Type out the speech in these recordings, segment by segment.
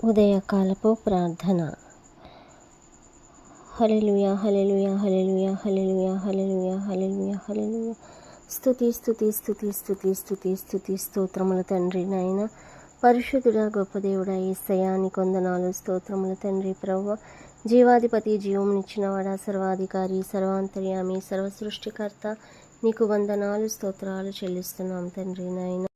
ఉదయకాలపు ప్రార్థన. హల్లెలూయా హల్లెలూయా హల్లెలూయా హల్లెలూయా హల్లెలూయా హల్లెలూయా హల్లెలూయా. స్తుతి స్తుతి స్తుతి స్తుతి స్తుతి స్తుతి స్తోత్రముల తండ్రి నాయన, పరిశుద్ధుడా గొప్ప దేవుడా యేసయ్యా నీకు వందనాలు స్తోత్రముల తండ్రి. ప్రభువా, జీవాధిపతి, జీవమునిచ్చినవాడా, సర్వాధికారి, సర్వాంతర్యామి, సర్వ సృష్టికర్త, నీకు వందనాలు స్తోత్రాలు చెల్లిస్తున్నాం తండ్రి నాయన.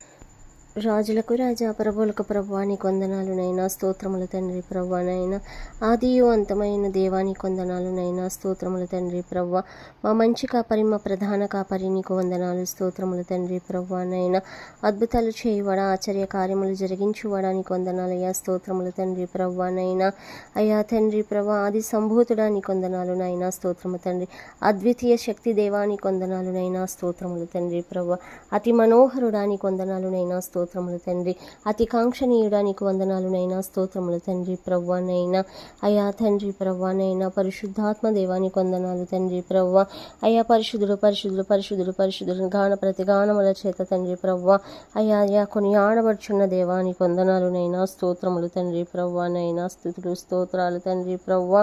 రాజులకు రాజా, ప్రభువులకు ప్రభువా నీకు వందనాలునైనా, స్తోత్రముల తండ్రి. ప్రభువా నైనా, ఆదియు అంతమైన దేవానికి వందనాలునైనా, స్తోత్రముల తండ్రి. ప్రభువా, మా మంచి కాపరి, మా ప్రధాన కాపరి నీకు వందనాలు, స్తోత్రముల తండ్రి. ప్రభువా నైనా, అద్భుతాలు చేయువాడా, ఆశ్చర్య కార్యములు జరిగించువాడా నీకు వందనాలయ్యా, స్తోత్రముల తండ్రి. ప్రభువా నైనా, అయ్యా తండ్రి ప్రభువా, ఆది సంభూతుడా నీకు వందనాలు నైనా, స్తోత్రము తండ్రి. అద్వితీయ శక్తి దేవానికి వందనాలునైనా, స్తోత్రముల తండ్రి. ప్రభువా, అతి మనోహరుడా నీకు వందనాలునైనా, స్తోత్రములు తండ్రి. అతి కాంక్షణీయుడా నీకు వందనాలునైనా, స్తోత్రములు తండ్రి. ప్రభువానైనా, అయ్యా తండ్రి ప్రభువానైనా, పరిశుద్ధాత్మ దేవానికి వందనాలు తండ్రి. ప్రభువా, అయ్యా పరిశుద్ధుడు పరిశుద్ధుడు పరిశుద్ధుడు పరిశుద్ధుడు గాన ప్రతిగానముల చేత తండ్రి. ప్రభువా, అయ్యా అయ్యా కొని ఆడబడుచున్న దేవానికి వందనాలునైనా, స్తోత్రములు తండ్రి. ప్రభువానైనా, స్తుతులు స్తోత్రాలు తండ్రి. ప్రభువా,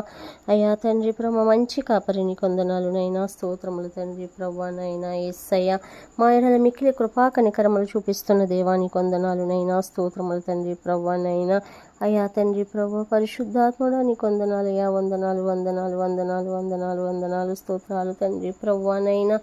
అయ్యా తండ్రి ప్రభు మంచి కాపరి నీకు వందనాలునైనా, స్తోత్రములు తండ్రి. ప్రభువానైనా, యేసయ్యా మా ఎడల మిక్కిలి కృపా కనికరములు చూపిస్తున్న దేవానికి వందనాలునైనా, స్తోత్రములు తండ్రి. ప్రభువానైనా, అయ్యా తండ్రి ప్రభు పరిశుద్ధాత్ముడా నీకు వందనాలయ్యా, వందనాలు వందనాలు వందనాలు వందనాలు వందనాలు స్తోత్రాలు తండ్రి. ప్రభువానైనా,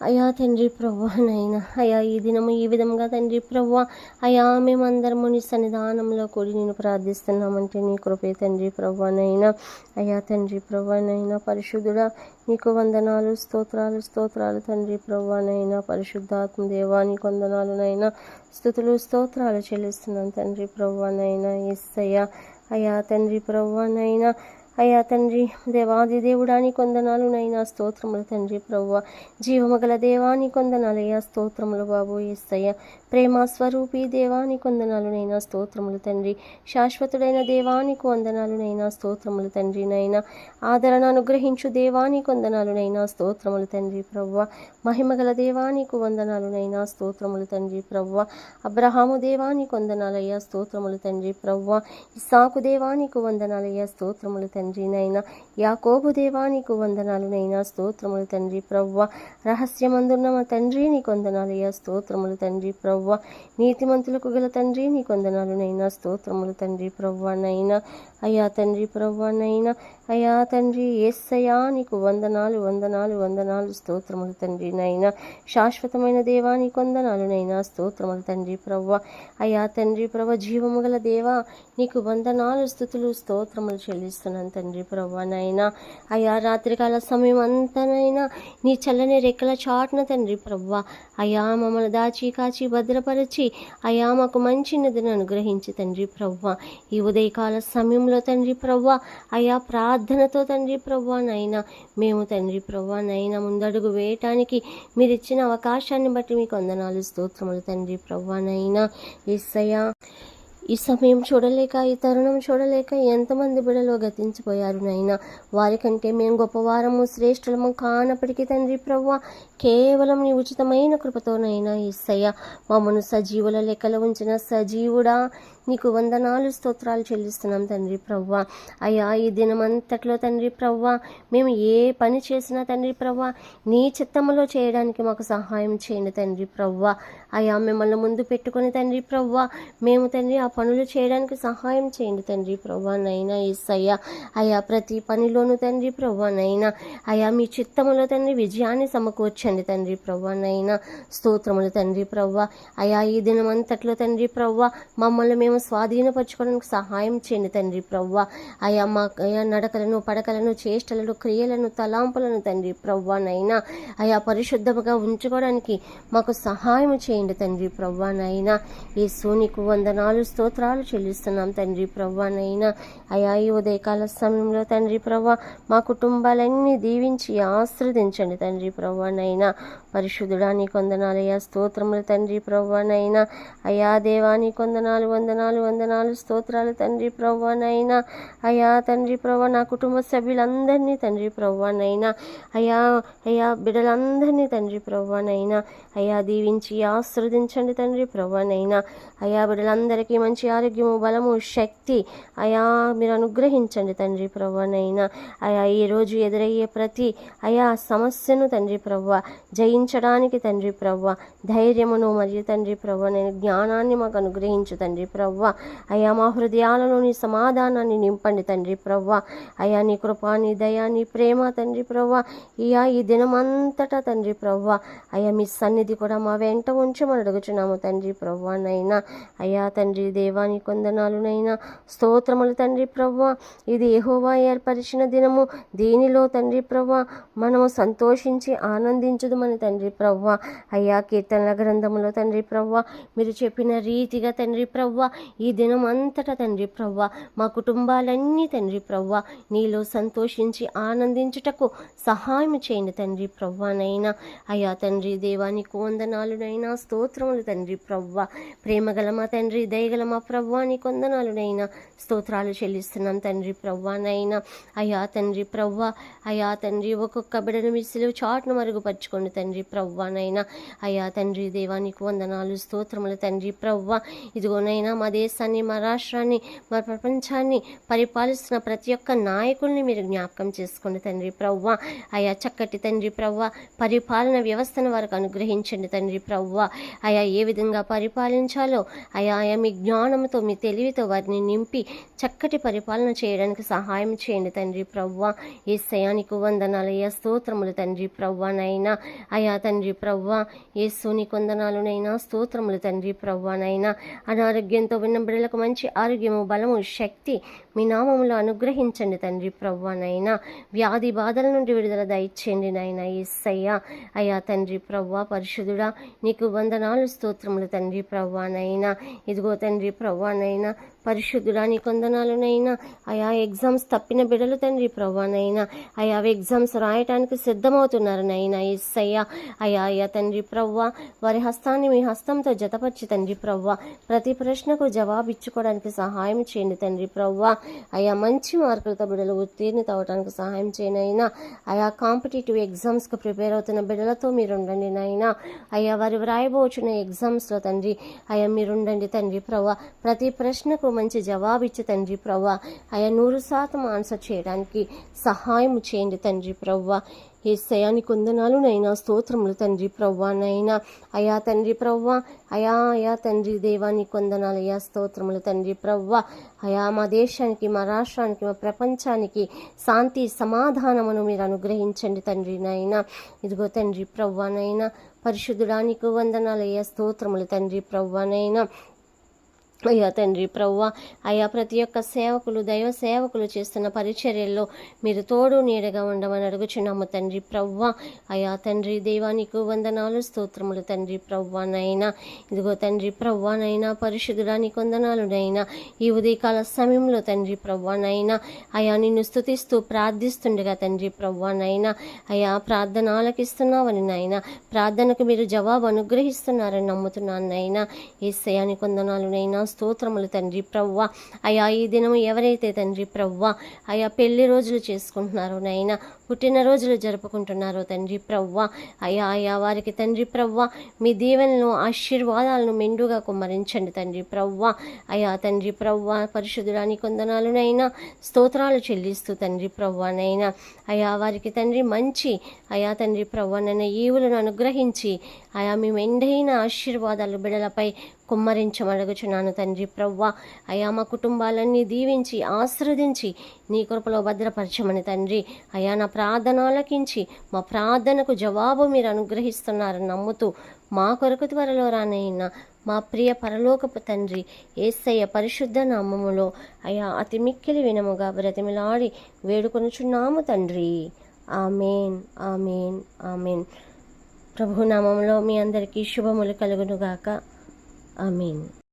అయ్యా తండ్రి ప్రభువానైనా, అయ్యా ఈ దినము ఈ విధంగా తండ్రి ప్రభువా, అయ్యా మేమందరము నీ సన్నిధానంలో కూడి నేను ప్రార్థిస్తున్నామంటే నీ కృపే తండ్రి. ప్రభువానైనా, అయ్యా తండ్రి ప్రభువానైనా, పరిశుద్ధుడా నీకు వందనాలు, స్తోత్రాలు స్తోత్రాలు తండ్రి. ప్రభువానైనా, పరిశుద్ధాత్మ దేవానికి వందనాలునైనా, స్తుతులు స్తోత్రాలు చెల్లిస్తున్నాను తండ్రి. ప్రభువానైనా, యేసయ్యా అయ్యా తండ్రి ప్రభువానైనా, అయ్యా తండ్రి దేవాది దేవుడాని కొందనాలునైనా, స్తోత్రములు తండ్రి. ప్రభువా, జీవమగల దేవాని కొందనాలయ్యా, స్తోత్రములు బాబు. యేసయ్య ప్రేమ స్వరూపి దేవాని కొందనాలునైనా, స్తోత్రములు తండ్రి. శాశ్వతుడైన దేవానికి వందనాలునైనా, స్తోత్రములు తండ్రి. నైనా ఆదరణ అనుగ్రహించు దేవాని కొందనాలునైనా, స్తోత్రములు తండ్రి. ప్రభువా, మహిమగల దేవానికి వందనాలునైనా, స్తోత్రములు తండ్రి. ప్రభువా, అబ్రహాము దేవానికి వందనాలయ్యా, స్తోత్రములు తండ్రి. ప్రభువా, ఇస్సాకు దేవానికి వందనాలయ్యా, స్తోత్రములు తండ్రి. నైనా యాకోబు దేవానికి వందనాలునైనా, స్తోత్రములు తండ్రి. ప్రభువా, రహస్యమందున్న మా తండ్రి నీకు వందనాలయ్యా, స్తోత్రములు తండ్రి. ప్రభువా, నీతిమంతులకు గల తండ్రి నీకు వందనాలునైనా, స్తోత్రములు తండ్రి. ప్రభువానైనా, అయ్యా తండ్రి ప్రభువానైనా, అయ్యా తండ్రి యేసయ్యా నీకు వందనాలు వందనాలు వందనాలు, స్తోత్రములు తండ్రి. నైనా శాశ్వతమైన దేవానికి వందనాలునైనా, స్తోత్రములు తండ్రి. ప్రభువా, అయ్యా తండ్రి ప్రభు జీవము గల దేవా నీకు వందనాలు, స్థుతులు స్తోత్రములు చెల్లిస్తున్నాను తండ్రి. ప్రభువానైనా, అయ్యా రాత్రికాల సమయం అంతనైనా నీ చల్లని రెక్కల చాటున తండ్రి. ప్రభువా, అయ్యా మమ్మల్ని దాచి కాచి భద్రపరిచి అయ్యా మాకు మంచి నిద్రను అనుగ్రహించి తండ్రి. ప్రభువా, ఈ ఉదయకాల సమయంలో తండ్రి ప్రభువా, అయ్యా ప్రార్థనతో తండ్రి ప్రభువానైనా మేము తండ్రి ప్రభువానైనా ముందడుగు వేయటానికి మీరు ఇచ్చిన అవకాశాన్ని బట్టి మీకు వందనాలు, స్తోత్రములు తండ్రి. ప్రభువానైనా, యేసయ్యా ఈ సమయం చూడలేక, ఈ తరుణం చూడలేక ఎంతమంది బిడలో గతించిపోయారు నైనా. వారికంటే మేము గొప్పవారము శ్రేష్ఠులము కానప్పటికీ తండ్రి ప్రభువా, కేవలం నీ ఉచితమైన కృపతోనైనా యేసయ్య మమ్మను సజీవుల లెక్కలో ఉంచిన సజీవుడా నీకు వందనాలు, స్తోత్రాలు చెల్లిస్తున్నాం తండ్రి. ప్రభువా, అయ్యా ఈ దినమంతట్లో తండ్రి ప్రభువా మేము ఏ పని చేసినా తండ్రి ప్రభువా నీ చిత్తములో చేయడానికి మాకు సహాయం చేయండి తండ్రి. ప్రభువా, అయ్యా మిమ్మల్ని ముందు పెట్టుకొని తండ్రి ప్రభువా మేము తండ్రి ఆ పనులు చేయడానికి సహాయం చేయండి తండ్రి. ప్రభువానైనా, యేసయ్య అయ్యా ప్రతి పనిలోనూ తండ్రి ప్రభువానైనా అయ్యా మీ చిత్తములో తండ్రి విజయాన్ని సమకూర్చండి తండ్రి. ప్రభువానైనా, స్తోత్రములు తండ్రి. ప్రభువా, అయ్యా ఈ దినమంతట్లో తండ్రి ప్రభువా మమ్మల్ని మేము స్వాధీనపరచుకోవడానికి సహాయం చేయండి తండ్రి. ప్రభువా, అయ్యా మా అయ్యా నడకలను, పడకలను, చేష్టలను, క్రియలను, తలాంపులను తండ్రి ప్రభువానైనా అయ్యా పరిశుద్ధముగా ఉంచుకోవడానికి మాకు సహాయం చేయండి తండ్రి. ప్రభువానైనా, యేసు నీకు వందనాలు, స్తోత్రాలు చెల్లిస్తున్నాం తండ్రి. ప్రభువానైనా, అయ్యా ఈ ఉదయకాల సమయంలో తండ్రి ప్రభువా మా కుటుంబాలన్నీ దీవించి ఆశీర్వదించండి తండ్రి. ప్రభువానైనా, పరిశుద్ధుడా నీకు వందనాలయ్యా, స్తోత్రములు తండ్రి. ప్రభువానైనా, అయ్యా దేవా నీకు వందనాలు వందనాలు వందనాలు స్తోత్రాలు తండ్రి ప్రభువానైనా. అయా తండ్రి ప్రభు నా కుటుంబ సభ్యులందరినీ తండ్రి ప్రభువానైనా అయా బిడ్డలందరినీ తండ్రి ప్రభువానైనా అయా దీవించి ఆశీర్వదించండి తండ్రి ప్రభువానైనా. అయా బిడ్డలందరికీ మంచి ఆరోగ్యము, బలము, శక్తి అయా మీరు అనుగ్రహించండి తండ్రి ప్రభువానైనా. అయా ఈరోజు ఎదురయ్యే ప్రతి అయా సమస్యను తండ్రి ప్రభువా జయించడానికి తండ్రి ప్రభువా ధైర్యమును మరియు తండ్రి ప్రభువా నేను జ్ఞానాన్ని మాకు అనుగ్రహించు తండ్రి ప్రభువా. అయా మా హృదయాలలో నీ సమాధానాన్ని నింపండి తండ్రి ప్రభువా. అయా నీ కృపా, నీ దయా, నీ ప్రేమ తండ్రి ప్రభువా ఈ దినమంతటా తండ్రి ప్రభువా అయా మీ సన్నిధి కూడా మా వెంట ఉంచమని అడుగుచున్నాము తండ్రి ప్రభువానైనా. అయా తండ్రి దేవాని కొందనాలునైనా స్తోత్రములు తండ్రి ప్రభువా. ఇది యెహోవా ఏర్పరిచిన దినము, దీనిలో తండ్రి ప్రభువా మనము సంతోషించి ఆనందించుదుమని తండ్రి ప్రభువా. అయ్యా కీర్తనల గ్రంథములో తండ్రి ప్రభువా మీరు చెప్పిన రీతిగా తండ్రి ప్రభువా ఈ దినం అంతటా తండ్రి ప్రభువా మా కుటుంబాలన్నీ తండ్రి ప్రభువా నీలో సంతోషించి ఆనందించుటకు సహాయం చేయండి తండ్రి ప్రభువానైనా. అయ్యా తండ్రి దేవానికి వందనాలునైనా స్తోత్రములు తండ్రి ప్రభువా. ప్రేమగల మా తండ్రి, దయగల మా ప్రభువానికి వందనాలునైనా స్తోత్రాలు చెల్లిస్తున్నాం తండ్రి ప్రభువానైనా. అయ్యా తండ్రి ప్రభువా అయా తండ్రి ఒక్కొక్క బిడ్డను మీ సిలువ చాటును మరుగుపరచుకోండి తండ్రి ప్రభువానైనా. అయా తండ్రి దేవానికి వందనాలు స్తోత్రములు తండ్రి ప్రభువా. ఇదిగోనైనా మా దేశాన్ని, మా రాష్ట్రాన్ని, మా ప్రపంచాన్ని పరిపాలిస్తున్న ప్రతి ఒక్క నాయకుల్ని మీరు జ్ఞాపకం చేసుకోండి తండ్రి ప్రభువా. అయా చక్కటి తండ్రి ప్రభువా పరిపాలన వ్యవస్థను వారికి అనుగ్రహించండి తండ్రి ప్రభువా. అయా ఏ విధంగా పరిపాలించాలో అయా మీ జ్ఞానంతో, మీ తెలివితో వారిని నింపి చక్కటి పరిపాలన చేయడానికి సహాయం చేయండి తండ్రి ప్రభువా. యేసయ్యానికి వందనాలయ్యా స్తోత్రములు తండ్రి ప్రభువానైనా. అయా తండ్రి ప్రభువా యేసుని వందనాలునైనా స్తోత్రములు తండ్రి ప్రభువానైనా. అనారోగ్యంతో ఉన్న బిడ్డలకు మంచి ఆరోగ్యము, బలము, శక్తి మీ నామములో అనుగ్రహించండి తండ్రి ప్రభువానైనా. వ్యాధి బాధల నుండి విడుదల దయచేయండి నాయనా యేసయ్యా. అయా తండ్రి ప్రభువా పరిశుద్ధుడా నీకు వందనాలు స్తోత్రములు తండ్రి ప్రభువానైనా. ఇదిగో తండ్రి ప్రభువానైనా పరిశుద్ధుడా నీ కొందనాలునైనా. అయా ఎగ్జామ్స్ తప్పిన బిడ్డలు తండ్రి ప్రభువానైనా అయా ఎగ్జామ్స్ రాయటానికి సిద్ధమవుతున్నారు నైనా యేసయ్యా. అయా తండ్రి ప్రభువా వారి హస్తాన్ని మీ హస్తంతో జతపరిచి తండ్రి ప్రభువా ప్రతి ప్రశ్నకు జవాబు ఇచ్చుకోవడానికి సహాయం చేయండి తండ్రి ప్రభువా. అయా మంచి మార్కులతో బిడ్డలు ఉత్తీర్ణత అవడానికి సహాయం చేయను అయినా. అయా కాంపిటేటివ్ ఎగ్జామ్స్కి ప్రిపేర్ అవుతున్న బిడ్డలతో మీరుండండి నాయనా. అయా వారు వ్రాయబోచున్న ఎగ్జామ్స్లో తండ్రి అయా మీరుండండి తండ్రి ప్రభువా. ప్రతి ప్రశ్నకు మంచి జవాబు ఇచ్చి తండ్రి ప్రభువా అయా 100% ఆన్సర్ చేయడానికి సహాయం చేయండి తండ్రి ప్రభువా. యేసయ్యానికి వందనాలునైనా స్తోత్రములు తండ్రి ప్రభువానైనా. అయా తండ్రి ప్రభువా అయా తండ్రి దేవానికి వందనాలయ్యా స్తోత్రములు తండ్రి ప్రభువా. అయా మా దేశానికి, మా రాష్ట్రానికి, మా ప్రపంచానికి శాంతి సమాధానమును మీరు అనుగ్రహించండి తండ్రి నాయనా. ఇదిగో తండ్రి ప్రభువానైనా పరిశుద్ధుడానికి వందనాలయ్యా స్తోత్రములు తండ్రి ప్రభువానైనా. అయ్యా తండ్రి ప్రభువా అయా ప్రతి ఒక్క సేవకులు, దైవ సేవకులు చేస్తున్న పరిచర్యల్లో మీరు తోడు నీడగా ఉండమని అడుగుచున్నాము తండ్రి ప్రభువా. అయా తండ్రి దేవానికి వందనాలు స్తోత్రములు తండ్రి ప్రభువానైనా. ఇదిగో తండ్రి ప్రభువానైనా పరిశుద్ధుడానికి వందనాలునైనా. ఈ ఉదయకాల సమయంలో తండ్రి ప్రభువానైనా అయా నిన్ను స్తుతిస్తూ ప్రార్థిస్తుండగా తండ్రి ప్రభువానైనా అయా ప్రార్థన ఆలకిస్తున్నావని నాయన, ప్రార్థనకు మీరు జవాబు అనుగ్రహిస్తున్నారని నమ్ముతున్నాను నైనా. యేసయ్యానికి వందనాలునైనా స్తోత్రములు తండ్రి ప్రభువా. అయా ఈ దినము ఎవరైతే తండ్రి ప్రభువా అయా పెళ్లి రోజులు చేసుకుంటున్నారో నైనా, పుట్టినరోజులు జరుపుకుంటున్నారో తండ్రి ప్రభువా అయా వారికి తండ్రి ప్రభువా మీ దీవెనలను, ఆశీర్వాదాలను మెండుగా కుమ్మరించండి తండ్రి ప్రభువా. అయా తండ్రి ప్రభువా పరిశుద్ధుడానికి వందనాలునైనా స్తోత్రాలు చెల్లిస్తూ తండ్రి ప్రభువానైనా అయా వారికి తండ్రి మంచి అయా తండ్రి ప్రభువానైనా ఈవులను అనుగ్రహించి అయా మీ మెండైన ఆశీర్వాదాలు బిడలపై కుమ్మరించమడుగుచున్నాను తండ్రి ప్రభువా. అయా మా కుటుంబాలన్నీ దీవించి ఆశీర్వదించి నీ కృపలో భద్రపరచమని తండ్రి అయా నా ప్రార్థన ఆలకించి మా ప్రార్థనకు జవాబు మీరు అనుగ్రహిస్తున్నారని నమ్ముతూ మా కొరకు త్వరలో రానైనా మా ప్రియ పరలోకపు తండ్రి యేసయ్య పరిశుద్ధ నామములో అయా అతి మిక్కిలి వినముగా బ్రతిమిలాడి వేడుకొనుచున్నాము తండ్రి. Amen amen amen. ప్రభునామంలో మీ అందరికీ శుభములు కలుగునుగాక. ఆమెన్.